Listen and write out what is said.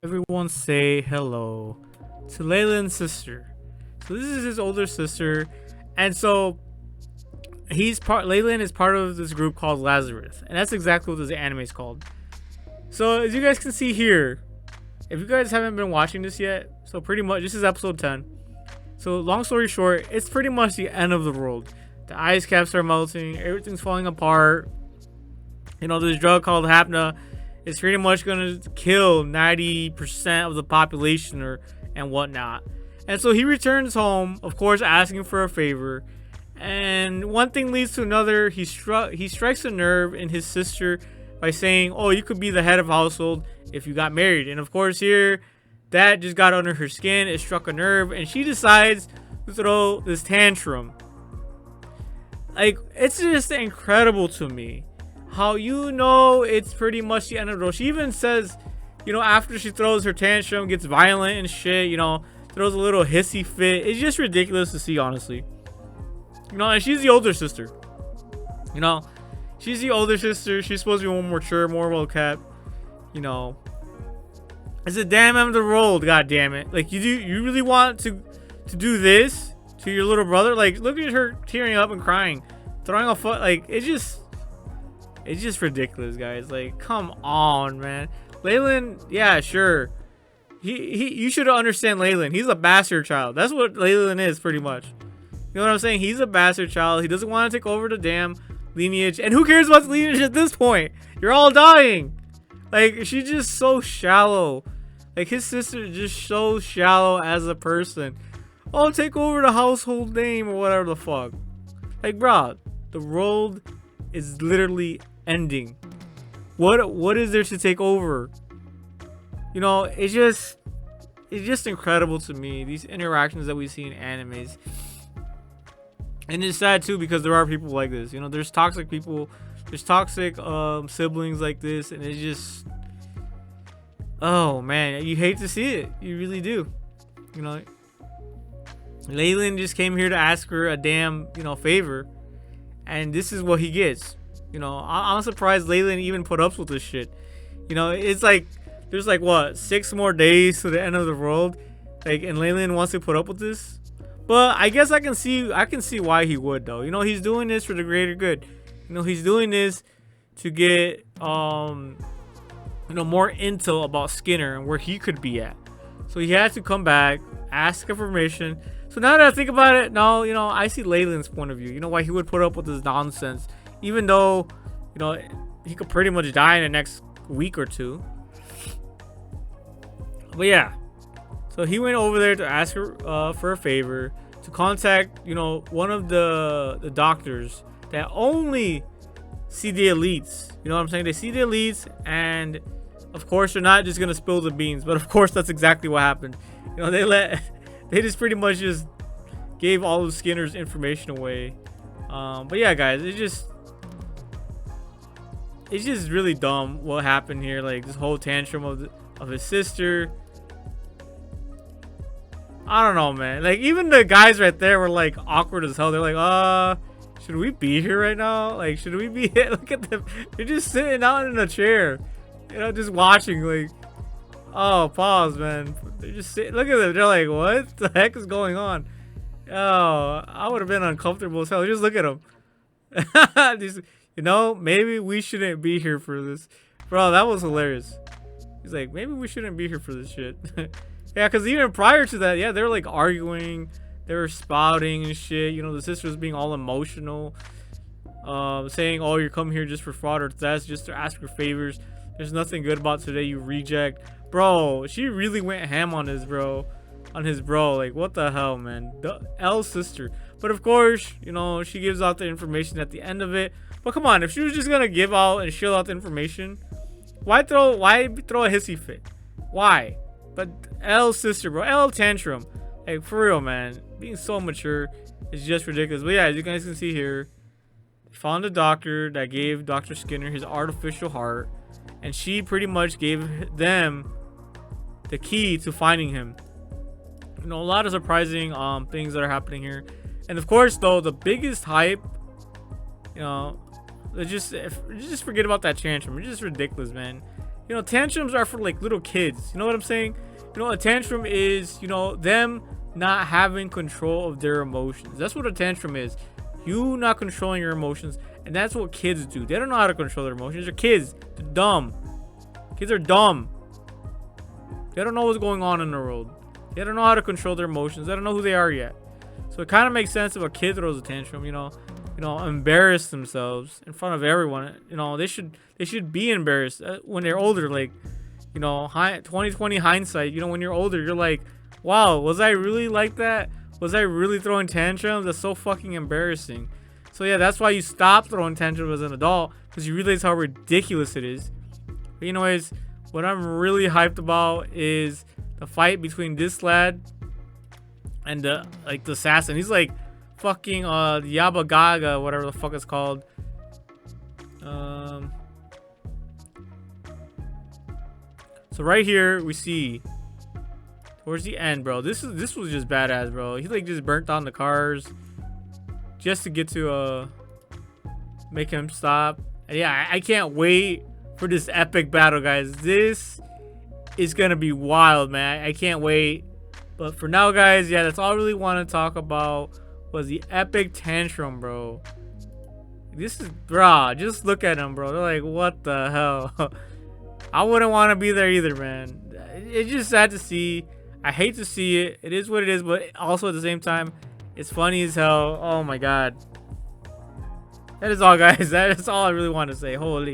Everyone say hello to Leyland's sister. So this is his older sister, and so Leyland is part of this group called Lazarus, and that's exactly what this anime is called. So as you guys can see here, if you guys haven't been watching this yet, so pretty much this is episode 10. So long story short, it's pretty much the end of the world. The ice caps are melting, everything's falling apart. This drug called Hapna is pretty much gonna kill 90% of the population and whatnot. And so he returns home, of course, asking for a favor. And one thing leads to another. He strikes a nerve in his sister by saying, "Oh, you could be the head of household if you got married." And of course, here, that just got under her skin. It struck a nerve, and she decides to throw this tantrum. Like, it's just incredible to me how it's pretty much the end of the road. She even says, after she throws her tantrum, gets violent and shit, throws a little hissy fit. It's just ridiculous to see, honestly. And she's the older sister. She's the older sister. She's supposed to be more mature, more well kept. It's a damn end of the road, god damn it. Like, you really want to do this to your little brother? Like, look at her tearing up and crying, throwing a foot. Like, it's just ridiculous, guys. Like, come on, man. Leyland, yeah, sure. You should understand Leyland. He's a bastard child. That's what Leyland is, pretty much. You know what I'm saying? He's a bastard child. He doesn't want to take over the damn lineage. And who cares about the lineage at this point? You're all dying. Like, she's just so shallow. Like, his sister is just so shallow as a person. Oh, take over the household name or whatever the fuck. Like, bro, the world is literally ending. What is there to take over? It's just incredible to me, these interactions that we see in animes. And it's sad too, because there are people like this. There's toxic people, there's toxic siblings like this, and it's just, oh man, you hate to see it. You really do. Leyland just came here to ask her a damn favor, and this is what he gets. I'm surprised Leyland even put up with this shit. It's like there's like what, 6 more days to the end of the world, like, and Leyland wants to put up with this. But I guess I can see why he would, though. He's doing this for the greater good. He's doing this to get more intel about Skinner and where he could be at. So he had to come back, ask information. So now that I think about it, no, I see Leyland's point of view. Why he would put up with this nonsense, even though he could pretty much die in the next week or two. But yeah. So he went over there to ask her for a favor, to contact, one of the doctors that only see the elites. You know what I'm saying? They see the elites, and of course they're not just gonna spill the beans. But of course that's exactly what happened. They just pretty much just gave all of Skinner's information away. But yeah, guys, it's just really dumb what happened here. Like, this whole tantrum of his sister. I don't know, man. Like, even the guys right there were like awkward as hell. They're like, should we be here right now? Like, should we be here? Look at them. They're just sitting out in a chair, just watching. Like, oh, pause, man. They're just sitting. Look at them. They're like, what the heck is going on? Oh, I would have been uncomfortable as hell. Just look at them. Maybe we shouldn't be here for this. Bro, that was hilarious. He's like, maybe we shouldn't be here for this shit. Yeah, because even prior to that, yeah, they were like arguing, they were spouting and shit. The sister was being all emotional, saying, "Oh, you're coming here just for fraud or theft, just to ask for favors. There's nothing good about today, you reject." Bro, she really went ham on his bro. Like, what the hell, man? The L sister. But of course, she gives out the information at the end of it. But come on, if she was just gonna give out and shill out the information, why throw a hissy fit? Why? But L sister, bro. L tantrum. Like, for real, man. Being so mature is just ridiculous. But yeah, as you guys can see here, found a doctor that gave Dr. Skinner his artificial heart. And she pretty much gave them the key to finding him. A lot of surprising things that are happening here. And of course, though, the biggest hype, just forget about that tantrum. It's just ridiculous, man. You know, tantrums are for like little kids. You know what I'm saying? You know, a tantrum is, you know, them not having control of their emotions. That's what a tantrum is. You not controlling your emotions. And that's what kids do. They don't know how to control their emotions. They're kids. They're dumb. Kids are dumb. They don't know what's going on in the world. They don't know how to control their emotions. They don't know who they are yet. So it kind of makes sense if a kid throws a tantrum, you know, embarrass themselves in front of everyone. You know, they should be embarrassed when they're older. Like, you know, 2020 hindsight. You know, when you're older, you're like, wow, was I really like that? Was I really throwing tantrums? That's so fucking embarrassing. So yeah, that's why you stop throwing tantrums as an adult, because you realize how ridiculous it is. But anyways, what I'm really hyped about is the fight between this lad and the assassin. He's like fucking Yaba Gaga, whatever the fuck it's called. So right here we see towards the end, bro. This was just badass, bro. He like just burnt down the cars just to get to make him stop. And yeah, I can't wait for this epic battle, guys. This is gonna be wild, man. I can't wait. But for now, guys, yeah, that's all I really want to talk about was the epic tantrum, bro. This is, bro, just look at them, bro. They're like, what the hell? I wouldn't want to be there either, man. It's just sad to see. I hate to see it. It is what it is, but also at the same time, it's funny as hell. Oh my god. That is all, guys. That is all I really want to say. Holy.